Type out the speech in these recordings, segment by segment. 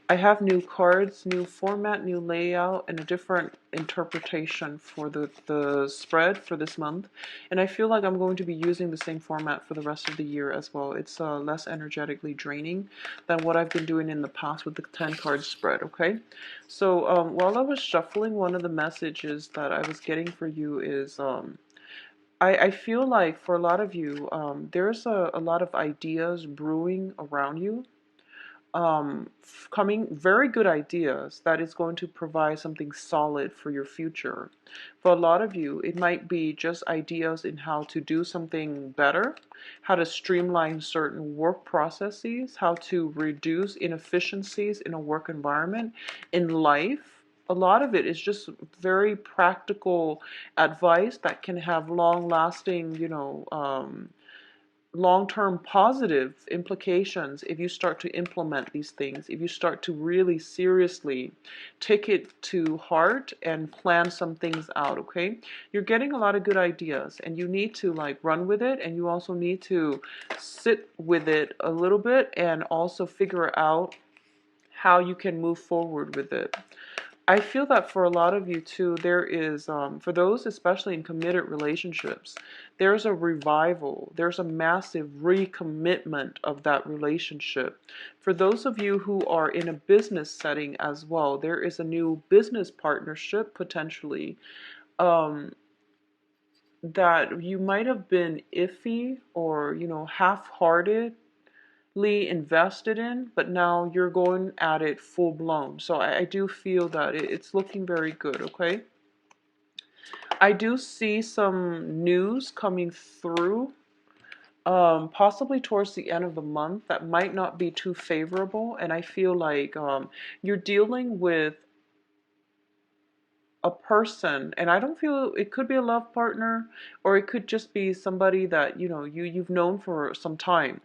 I have new cards, new format, new layout, and a different interpretation for the spread for this month. And I feel like I'm going to be using the same format for the rest of the year as well. It's less energetically draining than what I've been doing in the past with the 10 card spread, okay? So while I was shuffling, one of the messages that I was getting for you is I feel like for a lot of you, there's a lot of ideas brewing around you, coming very good ideas that is going to provide something solid for your future. For a lot of you, it might be just ideas in how to do something better, how to streamline certain work processes, how to reduce inefficiencies in a work environment, in life. A lot of it is just very practical advice that can have long lasting, long-term positive implications if you start to implement these things, if you start to really seriously take it to heart and plan some things out, okay? You're getting a lot of good ideas and you need to like run with it, and you also need to sit with it a little bit and also figure out how you can move forward with it. I feel that for a lot of you too, there is, for those especially in committed relationships, there's a revival, there's a massive recommitment of that relationship. For those of you who are in a business setting as well, there is a new business partnership potentially, um, that you might have been iffy or, half-hearted invested in, but now you're going at it full blown. So I do feel that it's looking very good, okay? I do see some news coming through, possibly towards the end of the month that might not be too favorable. And I feel like you're dealing with a person, and I don't feel it could be a love partner, or it could just be somebody that, you've known for some time.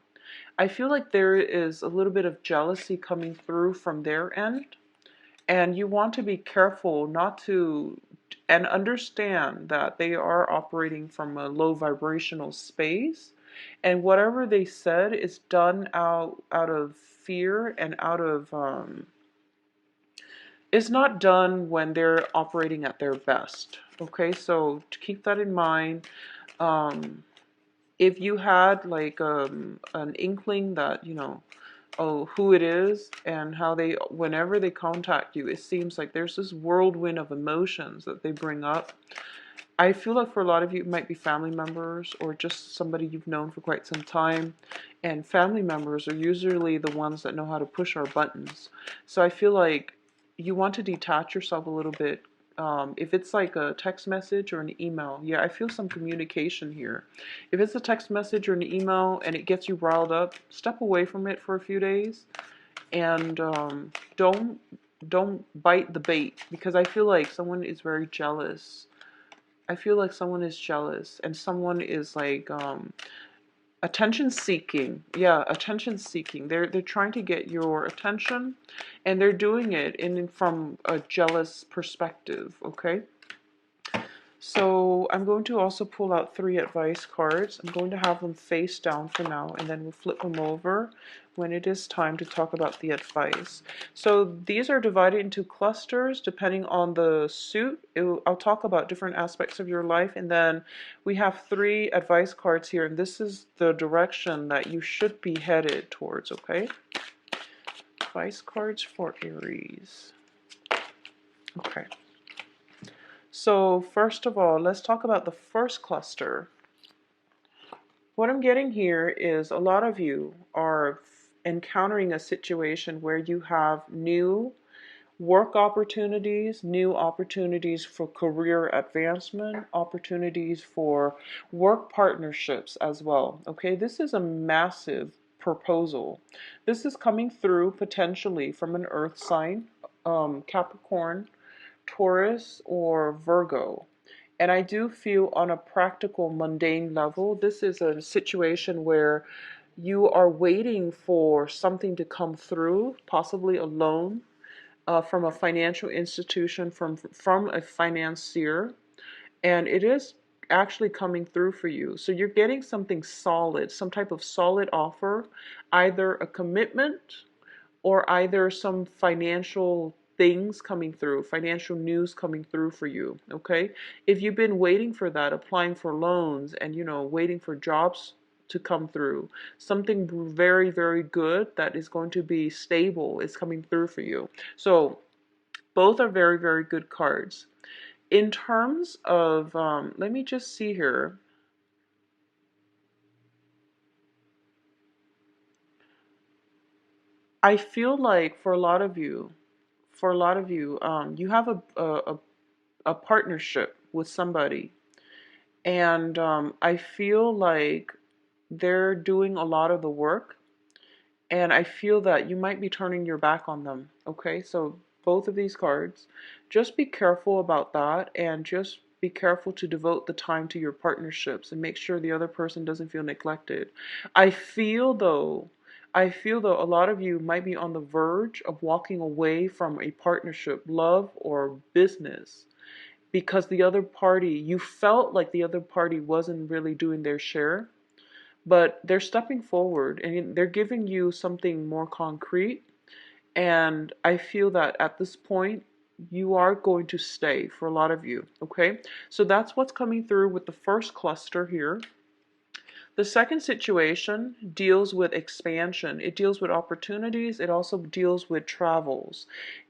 I feel like there is a little bit of jealousy coming through from their end, and you want to be careful not to, and understand that they are operating from a low vibrational space, and whatever they said is done out of fear and out of it's not done when they're operating at their best. Okay, so to keep that in mind. If you had like an inkling that, oh, who it is and how they, whenever they contact you, it seems like there's this whirlwind of emotions that they bring up. I feel like for a lot of you, it might be family members or just somebody you've known for quite some time. And family members are usually the ones that know how to push our buttons. So I feel like you want to detach yourself a little bit. If it's like a text message or an email, yeah, I feel some communication here. If it's a text message or an email and it gets you riled up, step away from it for a few days, and don't bite the bait, because I feel like someone is very jealous. I feel like someone is jealous and someone is like attention seeking. Yeah, attention seeking. They're trying to get your attention, and they're doing it in from a jealous perspective, okay? So I'm going to also pull out 3 advice cards. I'm going to have them face down for now, and then we'll flip them over when it is time to talk about the advice. So these are divided into clusters depending on the suit. I'll talk about different aspects of your life, and then we have 3 advice cards here, and this is the direction that you should be headed towards, okay? Advice cards for Aries. Okay. So first of all, let's talk about the first cluster. What I'm getting here is a lot of you are encountering a situation where you have new work opportunities, new opportunities for career advancement, opportunities for work partnerships as well. Okay, this is a massive proposal. This is coming through potentially from an earth sign, Capricorn, Taurus, or Virgo. And I do feel on a practical, mundane level, this is a situation where you are waiting for something to come through, possibly a loan from a financial institution, from a financier, and it is actually coming through for you. So you're getting something solid, some type of solid offer, either a commitment or either some financial things coming through, financial news coming through for you, okay? If you've been waiting for that, applying for loans and, waiting for jobs to come through, something very, very good that is going to be stable is coming through for you. So both are very, very good cards. In terms of, let me just see here. I feel like for a lot of you, you have a partnership with somebody, and I feel like they're doing a lot of the work, and I feel that you might be turning your back on them. Okay, so both of these cards, just be careful about that, and just be careful to devote the time to your partnerships and make sure the other person doesn't feel neglected. I feel though, a lot of you might be on the verge of walking away from a partnership, love or business, because you felt like the other party wasn't really doing their share, but they're stepping forward and they're giving you something more concrete. And I feel that at this point, you are going to stay for a lot of you. Okay, so that's what's coming through with the first cluster here. The second situation deals with expansion. It deals with opportunities. It also deals with travels.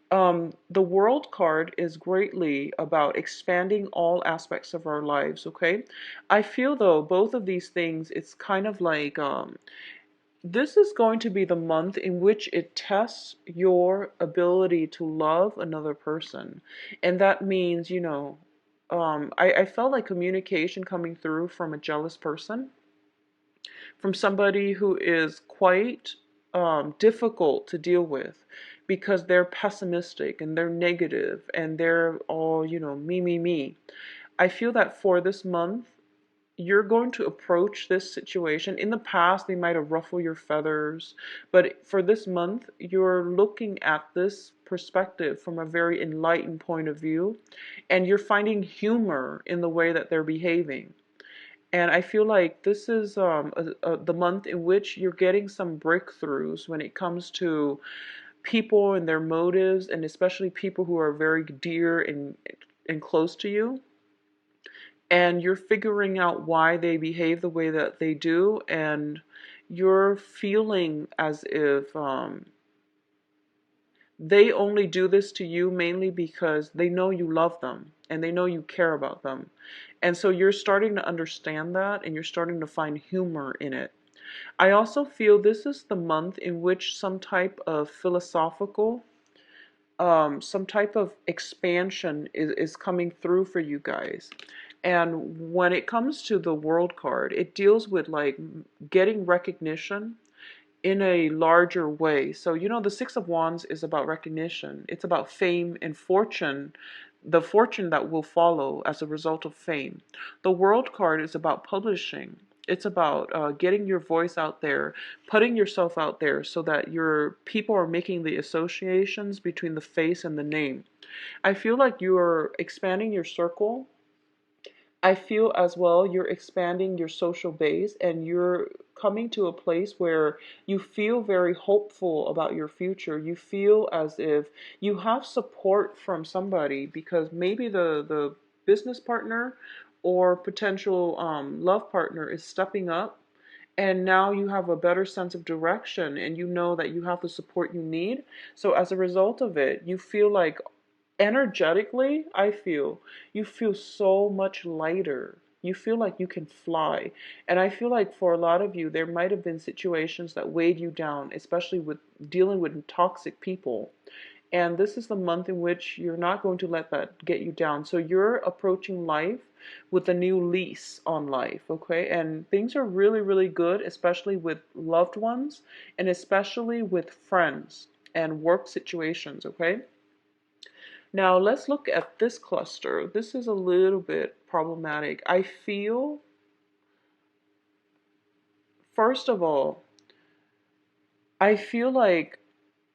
The world card is greatly about expanding all aspects of our lives, okay? I feel though both of these things, it's kind of like this is going to be the month in which it tests your ability to love another person. And that means, I felt like communication coming through from a jealous person, from somebody who is quite difficult to deal with because they're pessimistic and they're negative and they're all, me, me, me. I feel that for this month, you're going to approach this situation. In the past, they might have ruffled your feathers, but for this month, you're looking at this perspective from a very enlightened point of view, and you're finding humor in the way that they're behaving. And I feel like this is the month in which you're getting some breakthroughs when it comes to people and their motives, and especially people who are very dear and close to you. And you're figuring out why they behave the way that they do, and you're feeling as if they only do this to you mainly because they know you love them and they know you care about them. And so you're starting to understand that and you're starting to find humor in it. I also feel this is the month in which some type of expansion is coming through for you guys. And when it comes to the world card, it deals with like getting recognition in a larger way. So, the Six of Wands is about recognition. It's about fame and fortune, the fortune that will follow as a result of fame. The World card is about publishing. It's about getting your voice out there, putting yourself out there so that your people are making the associations between the face and the name. I feel like you are expanding your circle. I feel as well you're expanding your social base and you're coming to a place where you feel very hopeful about your future. You feel as if you have support from somebody because maybe the business partner or potential love partner is stepping up, and now you have a better sense of direction and you know that you have the support you need. So as a result of it, you feel like energetically, I feel you feel so much lighter. You feel like you can fly. And I feel like for a lot of you, there might have been situations that weighed you down, especially with dealing with toxic people. And this is the month in which you're not going to let that get you down. So you're approaching life with a new lease on life, okay? And things are really, really good, especially with loved ones and especially with friends and work situations, okay? Now let's look at this cluster. This is a little bit problematic. I feel, first of all, I feel like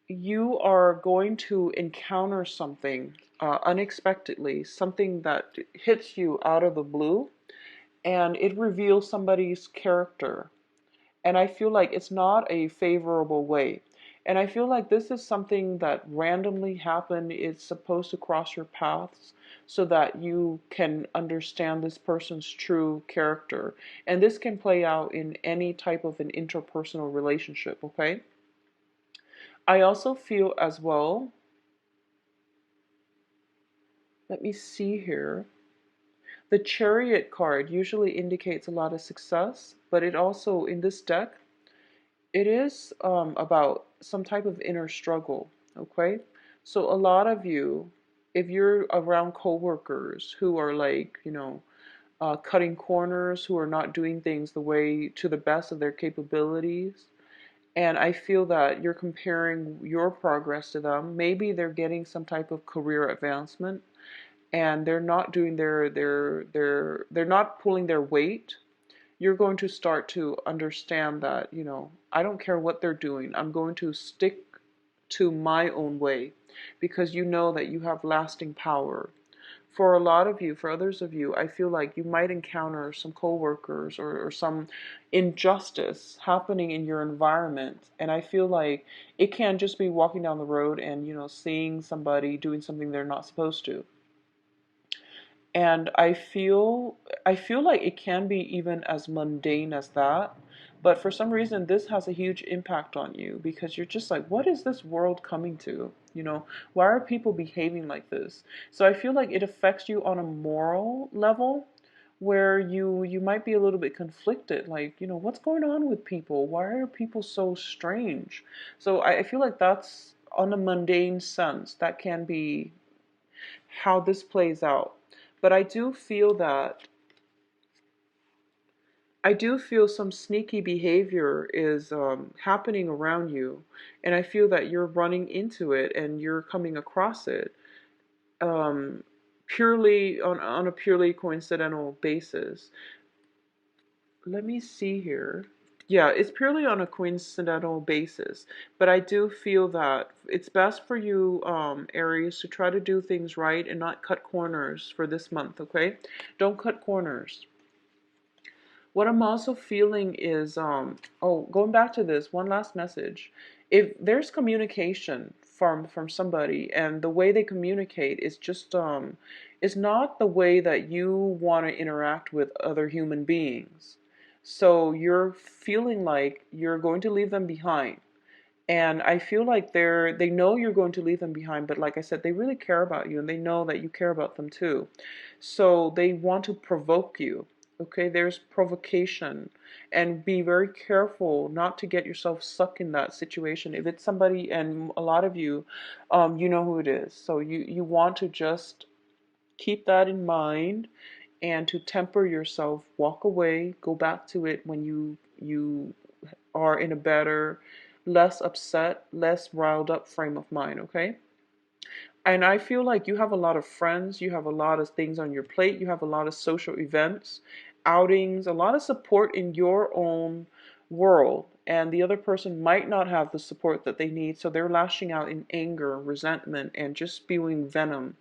you are going to encounter something unexpectedly, something that hits you out of the blue, and it reveals somebody's character. And I feel like it's not a favorable way. And I feel like this is something that randomly happened. It's supposed to cross your paths so that you can understand this person's true character. And this can play out in any type of an interpersonal relationship, okay? I also feel as well, let me see here. The Chariot card usually indicates a lot of success, but it also, in this deck, it is about some type of inner struggle, okay? So a lot of you, if you're around coworkers who are like, cutting corners, who are not doing things the way to the best of their capabilities, and I feel that you're comparing your progress to them. Maybe they're getting some type of career advancement and they're not doing they're not pulling their weight. You're going to start to understand that, I don't care what they're doing. I'm going to stick to my own way because you know that you have lasting power. For a lot of you, for others of you, I feel like you might encounter some coworkers or some injustice happening in your environment. And I feel like it can't just be walking down the road and, seeing somebody doing something they're not supposed to. And I feel like it can be even as mundane as that, but for some reason this has a huge impact on you because you're just like, what is this world coming to? Why are people behaving like this? So I feel like it affects you on a moral level where you might be a little bit conflicted, like, what's going on with people? Why are people so strange? So I feel like that's, on a mundane sense, that can be how this plays out. But I do feel some sneaky behavior is happening around you, and I feel that you're running into it and you're coming across it um, purely on a purely coincidental basis. Let me see here. Yeah, it's purely on a coincidental basis, but I do feel that it's best for you, Aries, to try to do things right and not cut corners for this month, okay? Don't cut corners. What I'm also feeling is, going back to this, one last message. If there's communication from somebody and the way they communicate is just, is not the way that you want to interact with other human beings. So you're feeling like you're going to leave them behind. And I feel like they know you're going to leave them behind, but like I said, they really care about you and they know that you care about them too. So they want to provoke you. Okay, there's provocation, and be very careful not to get yourself stuck in that situation. If it's somebody, and a lot of you, you know who it is. So you want to just keep that in mind and to temper yourself, walk away, go back to it when you are in a better, less upset, less riled up frame of mind, okay? And I feel like you have a lot of friends, you have a lot of things on your plate, you have a lot of social events, outings, a lot of support in your own world. And the other person might not have the support that they need, so they're lashing out in anger, resentment, and just spewing venom.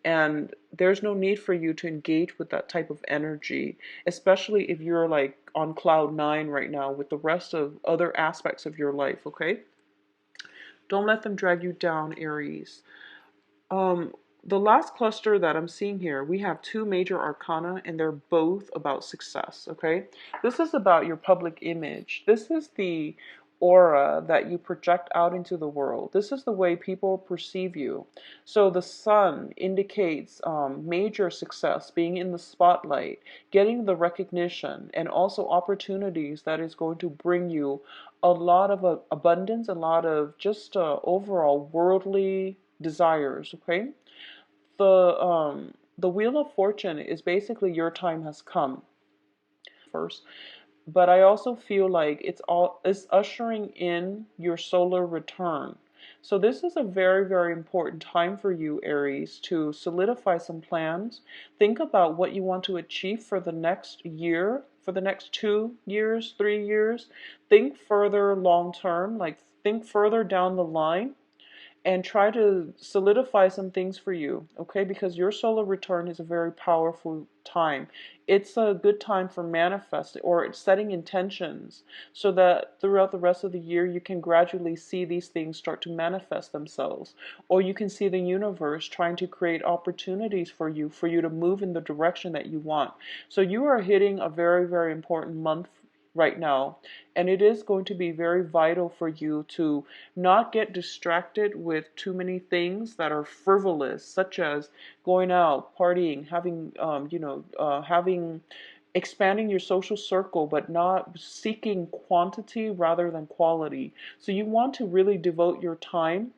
And there's no need for you to engage with that type of energy, especially if you're like on cloud nine right now with the rest of other aspects of your life, okay? Don't let them drag you down, Aries. Um, the last cluster that I'm seeing here, we have two major arcana, and they're both about success, okay? This is about your public image. This is the aura that you project out into the world. This is the way people perceive you. So the sun indicates major success, being in the spotlight, getting the recognition, and also opportunities that is going to bring you a lot of abundance, a lot of just overall worldly desires, okay? The Wheel of Fortune is basically your time has come first, but I also feel like it's ushering in your solar return. So this is a very, very important time for you, Aries, to solidify some plans. Think about what you want to achieve for the next year, for the next 2 years, 3 years. Think further long term, like think further down the line, and try to solidify some things for you, okay? Because your solar return is a very powerful time. It's a good time for manifesting or setting intentions so that throughout the rest of the year you can gradually see these things start to manifest themselves. Or you can see the universe trying to create opportunities for you to move in the direction that you want. So you are hitting a very, very important month right now. And it is going to be very vital for you to not get distracted with too many things that are frivolous, such as going out, partying, having, expanding your social circle, but not seeking quantity rather than quality. So you want to really devote your time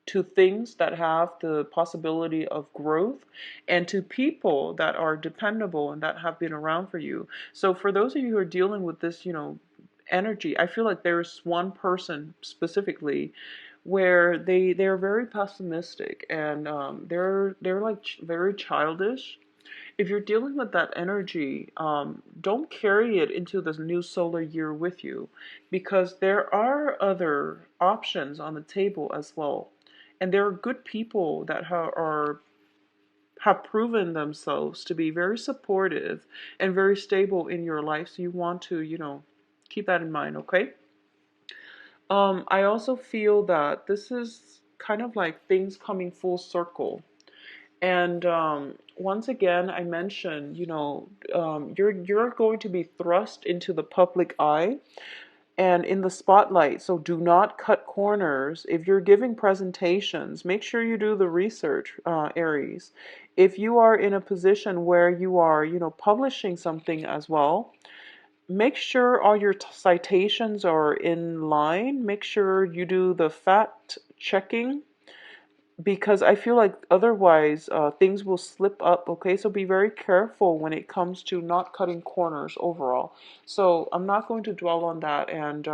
to things that have the possibility of growth and to people that are dependable and that have been around for you. So for those of you who are dealing with this, energy, I feel like there's one person specifically where they're very pessimistic and they're like very childish. If you're dealing with that energy, don't carry it into this new solar year with you, because there are other options on the table as well. And there are good people that have proven themselves to be very supportive and very stable in your life. So you want to, keep that in mind, okay? I also feel that this is kind of like things coming full circle. And once again, I mentioned, you're going to be thrust into the public eye and in the spotlight. So do not cut corners. If you're giving presentations, make sure you do the research, Aries. If you are in a position where you are, publishing something as well, make sure all your citations are in line. Make sure you do the fact checking, because I feel like otherwise things will slip up, okay? So be very careful when it comes to not cutting corners overall. So I'm not going to dwell on that. And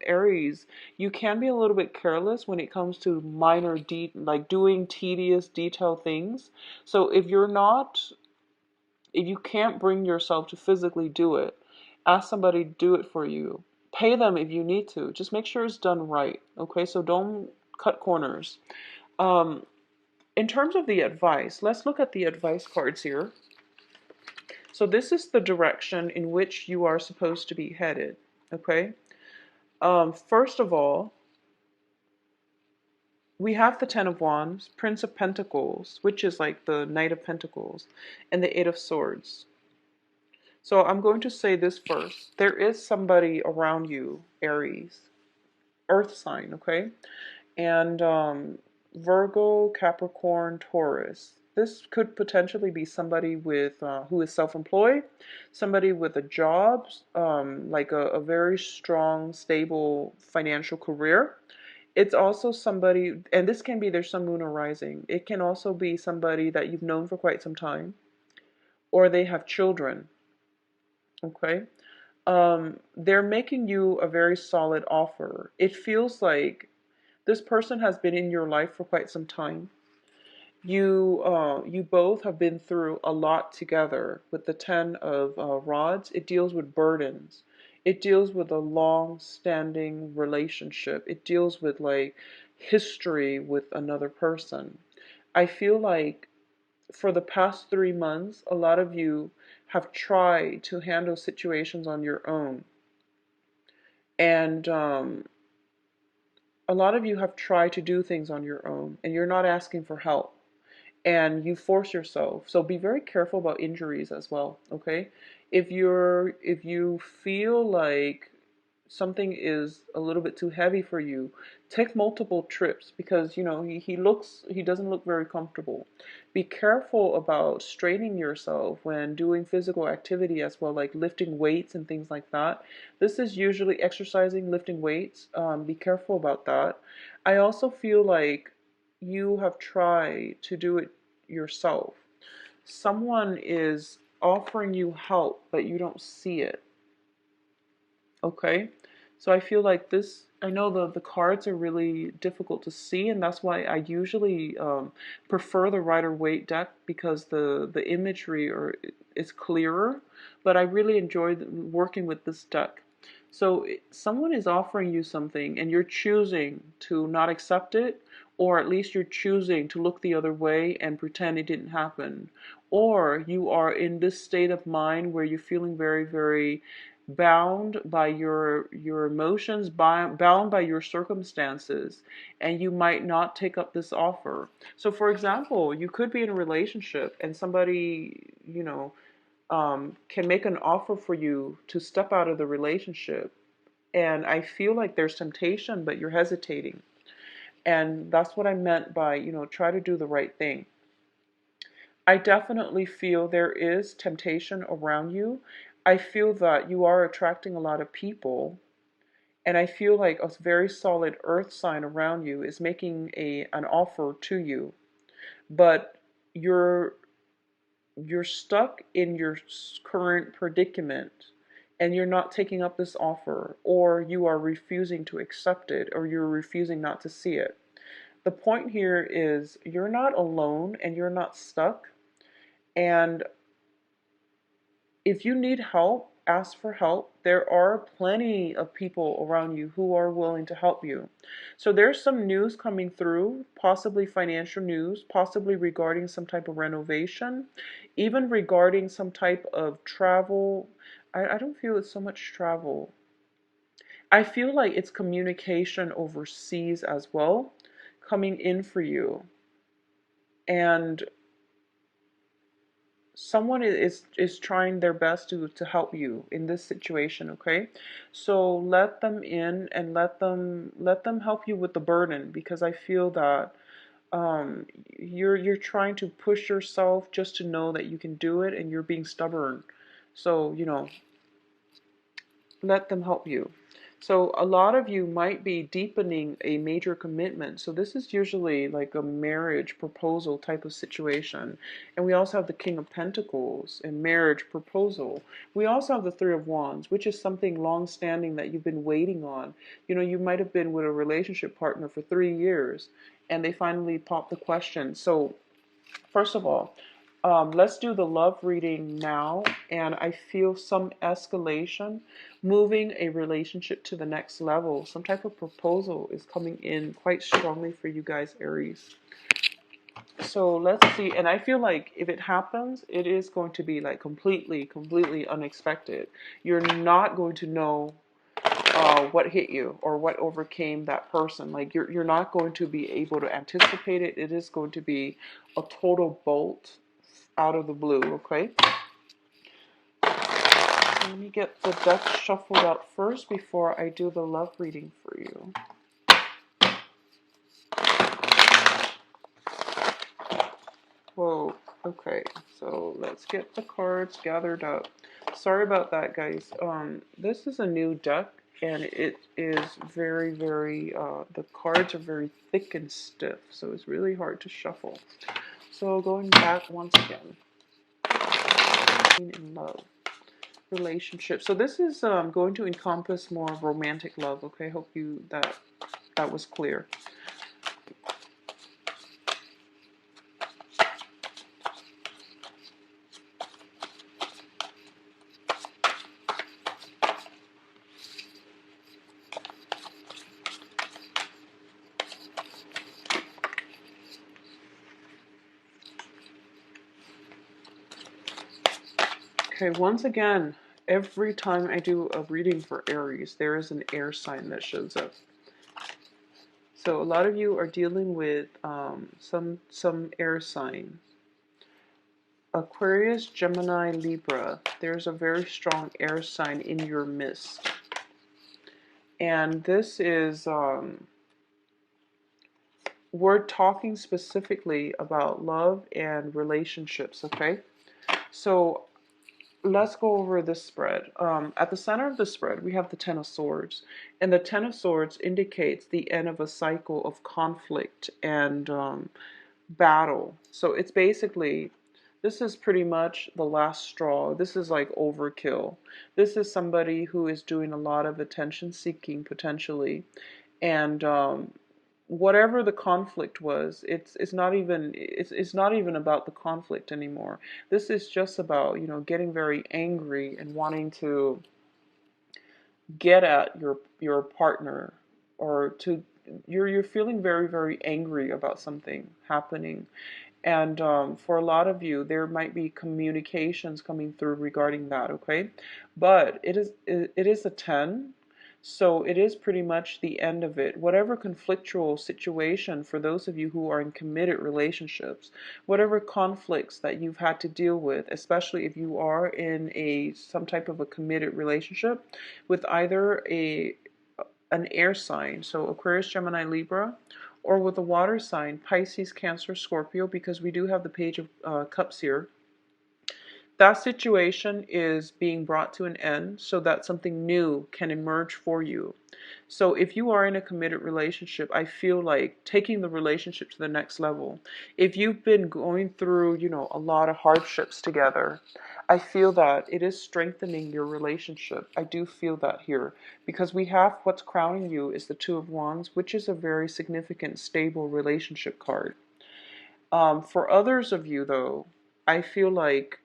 Aries, you can be a little bit careless when it comes to like doing tedious detail things. So if you can't bring yourself to physically do it, ask somebody to do it for you. Pay them if you need to. Just make sure it's done right, okay? So don't cut corners. Um, in terms of the advice, let's look at the advice cards here. So this is the direction in which you are supposed to be headed, okay? First of all, we have the Ten of Wands, Prince of Pentacles, which is like the Knight of Pentacles, and the Eight of Swords. So I'm going to say this first. There is somebody around you, Aries, Earth sign, okay? And Virgo, Capricorn, Taurus. This could potentially be somebody with who is self-employed, somebody with a job, like a very strong, stable financial career. It's also somebody, and this can be their sun, moon, or rising. It can also be somebody that you've known for quite some time, or they have children. Okay, they're making you a very solid offer. It feels like this person has been in your life for quite some time. You both have been through a lot together. With the Ten of Rods, it deals with burdens. It deals with a long-standing relationship. It deals with like history with another person. I feel like for the past 3 months, a lot of you have tried to handle situations on your own. And a lot of you have tried to do things on your own, and you're not asking for help, and you force yourself. So be very careful about injuries as well, okay? If you feel like something is a little bit too heavy for you, take multiple trips, because he doesn't look very comfortable. Be careful about straining yourself when doing physical activity as well, like lifting weights and things like that. This is usually exercising, lifting weights. Be careful about that. I also feel like you have tried to do it yourself. Someone is offering you help, but you don't see it. Okay? So I feel like this, I know the cards are really difficult to see, and that's why I usually prefer the Rider-Waite deck, because the imagery is clearer, but I really enjoy working with this deck. So someone is offering you something and you're choosing to not accept it, or at least you're choosing to look the other way and pretend it didn't happen. Or you are in this state of mind where you're feeling very, very bound by your emotions, bound by your circumstances, and you might not take up this offer. So for example, you could be in a relationship and somebody, can make an offer for you to step out of the relationship. And I feel like there's temptation, but you're hesitating. And that's what I meant by, try to do the right thing. I definitely feel there is temptation around you. I feel that you are attracting a lot of people. And I feel like a very solid earth sign around you is making an offer to you. But you're you're stuck in your current predicament and you're not taking up this offer, or you are refusing to accept it, or you're refusing not to see it. The point here is you're not alone and you're not stuck. And if you need help, ask for help. There are plenty of people around you who are willing to help you. So there's some news coming through, possibly financial news, possibly regarding some type of renovation, even regarding some type of travel. I don't feel it's so much travel. I feel like it's communication overseas as well coming in for you. And someone is trying their best to help you in this situation, okay? So let them in and let them help you with the burden, because I feel that you're trying to push yourself just to know that you can do it, and you're being stubborn. So let them help you. So a lot of you might be deepening a major commitment. So this is usually like a marriage proposal type of situation. And we also have the King of Pentacles and marriage proposal. We also have the Three of Wands, which is something long-standing that you've been waiting on. You might have been with a relationship partner for 3 years and they finally popped the question. So first of all, let's do the love reading now. And I feel some escalation, moving a relationship to the next level. Some type of proposal is coming in quite strongly for you guys, Aries. So let's see. And I feel like if it happens, it is going to be like completely, completely unexpected. You're not going to know what hit you or what overcame that person. Like you're not going to be able to anticipate it. It is going to be a total bolt out of the blue, okay? Let me get the deck shuffled out first before I do the love reading for you. Whoa, okay, so let's get the cards gathered up. Sorry about that, guys. This is a new deck, and it is very, very, the cards are very thick and stiff, so it's really hard to shuffle. So going back once again. In love. Relationship. So this is going to encompass more romantic love, okay? Hope that was clear. Okay, once again, every time I do a reading for Aries, there is an air sign that shows up. So a lot of you are dealing with some air sign. Aquarius, Gemini, Libra. There's a very strong air sign in your midst. And this is, we're talking specifically about love and relationships, okay? So let's go over this spread. At the center of the spread, we have the Ten of Swords. And the Ten of Swords indicates the end of a cycle of conflict and battle. So it's basically, this is pretty much the last straw. This is like overkill. This is somebody who is doing a lot of attention seeking potentially. And whatever the conflict was, it's not even about the conflict anymore. This is just about getting very angry and wanting to get at your partner, or to you're feeling very, very angry about something happening. And for a lot of you, there might be communications coming through regarding that, okay? But it is a 10, so it is pretty much the end of it. Whatever conflictual situation, for those of you who are in committed relationships, whatever conflicts that you've had to deal with, especially if you are in a some type of a committed relationship with either an air sign, so Aquarius, Gemini, Libra, or with a water sign, Pisces, Cancer, Scorpio, because we do have the Page of Cups here. That situation is being brought to an end so that something new can emerge for you. So if you are in a committed relationship, I feel like taking the relationship to the next level. If you've been going through, a lot of hardships together, I feel that it is strengthening your relationship. I do feel that here, because we have what's crowning you is the Two of Wands, which is a very significant, stable relationship card. For others of you, though, I feel like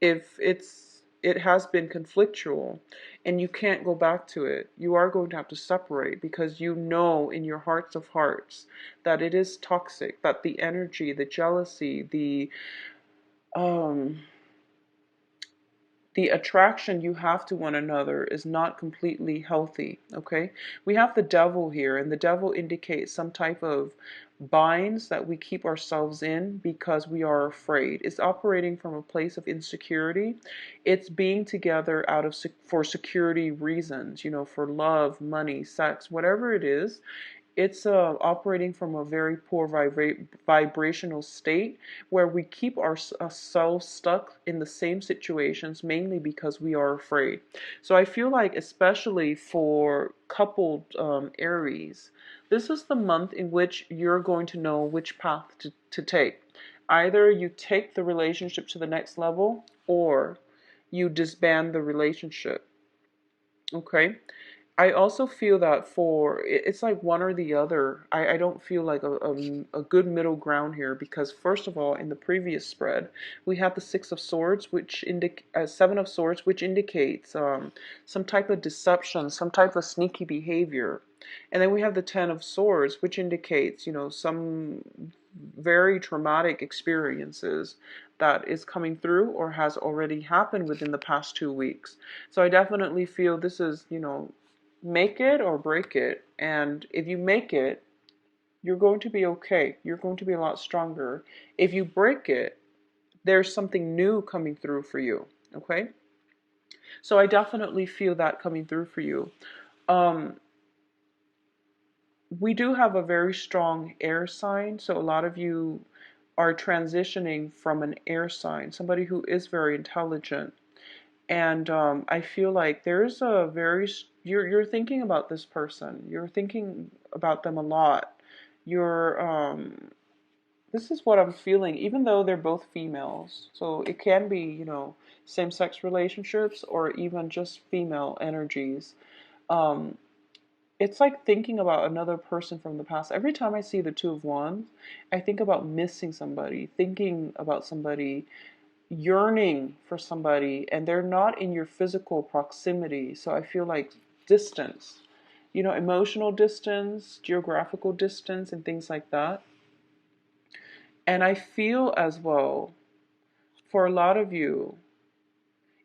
if it has been conflictual and you can't go back to it, you are going to have to separate, because you know in your hearts of hearts that it is toxic, that the energy, the jealousy, um the attraction you have to one another is not completely healthy, okay? We have the devil here, and the devil indicates some type of binds that we keep ourselves in because we are afraid. It's operating from a place of insecurity. It's being together out of for security reasons, for love, money, sex, whatever it is. It's operating from a very poor vibrational state where we keep ourselves stuck in the same situations, mainly because we are afraid. So I feel like, especially for coupled Aries, this is the month in which you're going to know which path to take. Either you take the relationship to the next level, or you disband the relationship. Okay? I also feel that it's like one or the other. I don't feel like a good middle ground here, because first of all, in the previous spread, we had the Six of Swords, which Seven of Swords, which indicates some type of deception, some type of sneaky behavior. And then we have the Ten of Swords, which indicates, some very traumatic experiences that is coming through or has already happened within the past 2 weeks. So I definitely feel this is, make it or break it. And if you make it, you're going to be okay. You're going to be a lot stronger. If you break it, there's something new coming through for you. Okay? So I definitely feel that coming through for you. Um, we do have a very strong air sign. So a lot of you are transitioning from an air sign, somebody who is very intelligent. And I feel like there's a you're thinking about this person. You're thinking about them a lot. You're this is what I'm feeling, even though they're both females. So it can be, same-sex relationships or even just female energies. Um, it's like thinking about another person from the past. Every time I see the Two of Wands, I think about missing somebody, thinking about somebody, yearning for somebody, and they're not in your physical proximity. So I feel like distance, emotional distance, geographical distance, and things like that. And I feel as well, for a lot of you,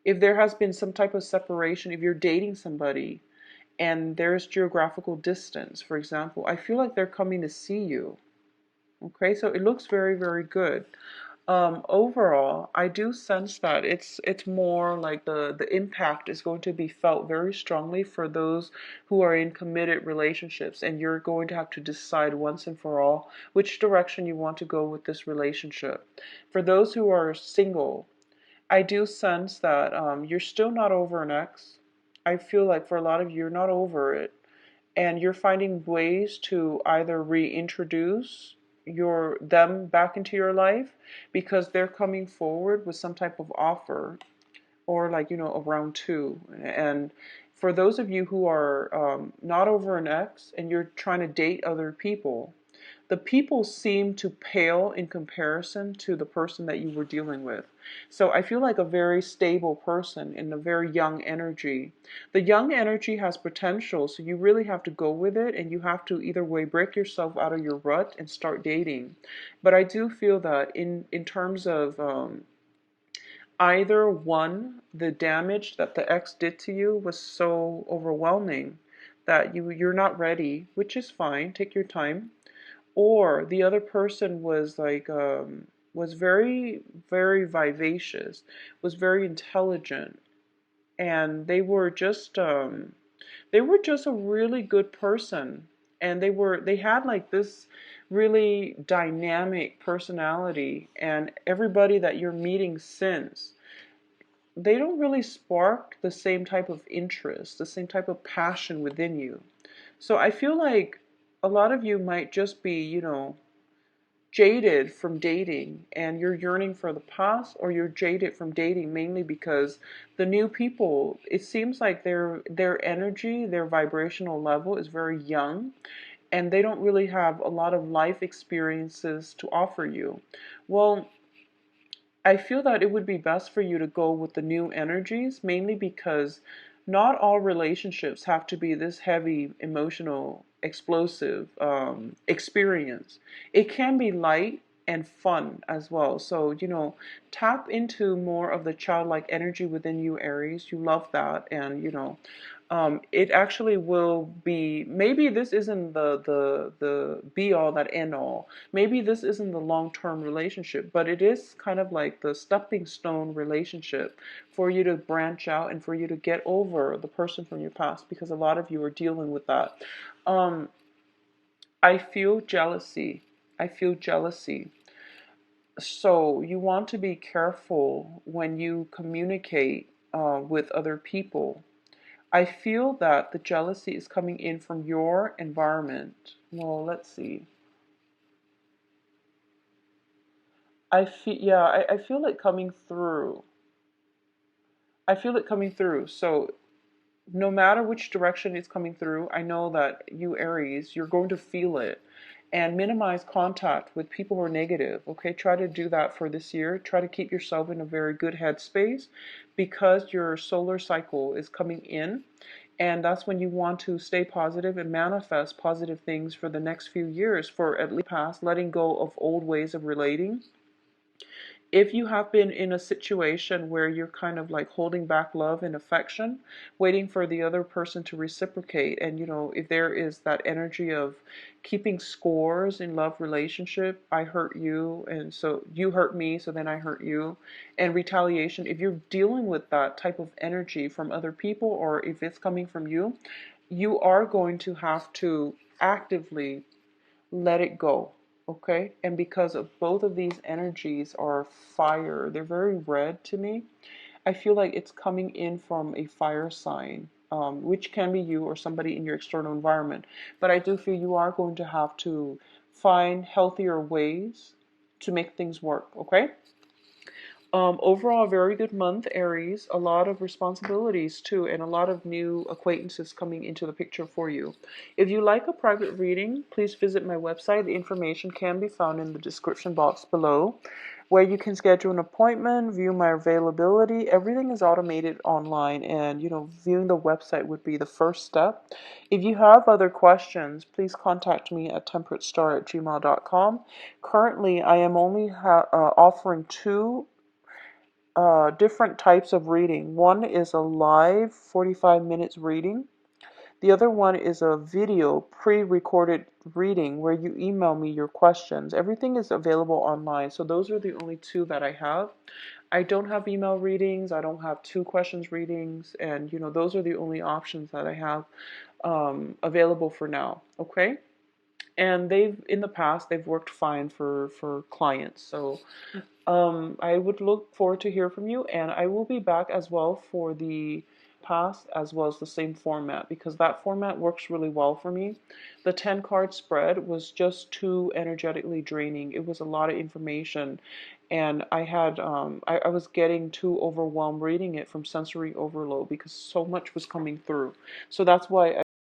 if there has been some type of separation, if you're dating somebody and there's geographical distance, for example, I feel like they're coming to see you. Okay, so it looks very, very good. Overall, I do sense that it's more like the impact is going to be felt very strongly for those who are in committed relationships, and you're going to have to decide once and for all which direction you want to go with this relationship. For those who are single, I do sense that you're still not over an ex. I feel like for a lot of you, you're not over it, and you're finding ways to either reintroduce them back into your life, because they're coming forward with some type of offer, or like, a round two. And for those of you who are not over an ex and you're trying to date other people, the people seem to pale in comparison to the person that you were dealing with. So I feel like a very stable person in a very young energy. The young energy has potential, so you really have to go with it, and you have to either way break yourself out of your rut and start dating. But I do feel that in terms of either one, the damage that the ex did to you was so overwhelming that you're not ready, which is fine. Take your time. Or the other person was like was very very vivacious, was very intelligent, and they were just a really good person, and they had like this really dynamic personality, and everybody that you're meeting since, they don't really spark the same type of interest, the same type of passion within you. So I feel like a lot of you might just be, jaded from dating, and you're yearning for the past, or you're jaded from dating mainly because the new people, it seems like their energy, their vibrational level is very young, and they don't really have a lot of life experiences to offer you. Well, I feel that it would be best for you to go with the new energies, mainly because not all relationships have to be this heavy, emotional, explosive experience. It can be light and fun as well. So, tap into more of the childlike energy within you, Aries. You love that. And, it actually will be, maybe this isn't the be all that end all. Maybe this isn't the long-term relationship, but it is kind of like the stepping stone relationship for you to branch out and for you to get over the person from your past, because a lot of you are dealing with that. Um, I feel jealousy. I feel jealousy. So you want to be careful when you communicate with other people. I feel that the jealousy is coming in from your environment. Well, let's see. I feel it coming through. I feel it coming through. So no matter which direction it's coming through, I know that you Aries, you're going to feel it. And minimize contact with people who are negative. Okay, try to do that for this year. Try to keep yourself in a very good headspace, because your solar cycle is coming in, and that's when you want to stay positive and manifest positive things for the next few years, for at least past, letting go of old ways of relating. If you have been in a situation where you're kind of like holding back love and affection, waiting for the other person to reciprocate, and if there is that energy of keeping scores in love relationship, I hurt you, and so you hurt me, so then I hurt you, and retaliation, if you're dealing with that type of energy from other people, or if it's coming from you, you are going to have to actively let it go. Okay, and because of both of these energies are fire, they're very red to me. I feel like it's coming in from a fire sign, which can be you or somebody in your external environment. But I do feel you are going to have to find healthier ways to make things work. Okay. Overall, a very good month, Aries. A lot of responsibilities too, and a lot of new acquaintances coming into the picture for you. If you like a private reading, please visit my website. The information can be found in the description box below, where you can schedule an appointment, view my availability. Everything is automated online, and viewing the website would be the first step. If you have other questions, please contact me at temperatestar@gmail.com. Currently, I am only offering two different types of reading. One is a live 45 minutes reading. The other one is a video pre-recorded reading where you email me your questions. Everything is available online. So those are the only two that I have. I don't have email readings. I don't have two questions readings. And, those are the only options that I have available for now. Okay. And in the past, they've worked fine for clients. So I would look forward to hear from you, and I will be back as well for the past as well as the same format, because that format works really well for me. The 10 card spread was just too energetically draining. It was a lot of information, and I was getting too overwhelmed reading it from sensory overload because so much was coming through. So that's why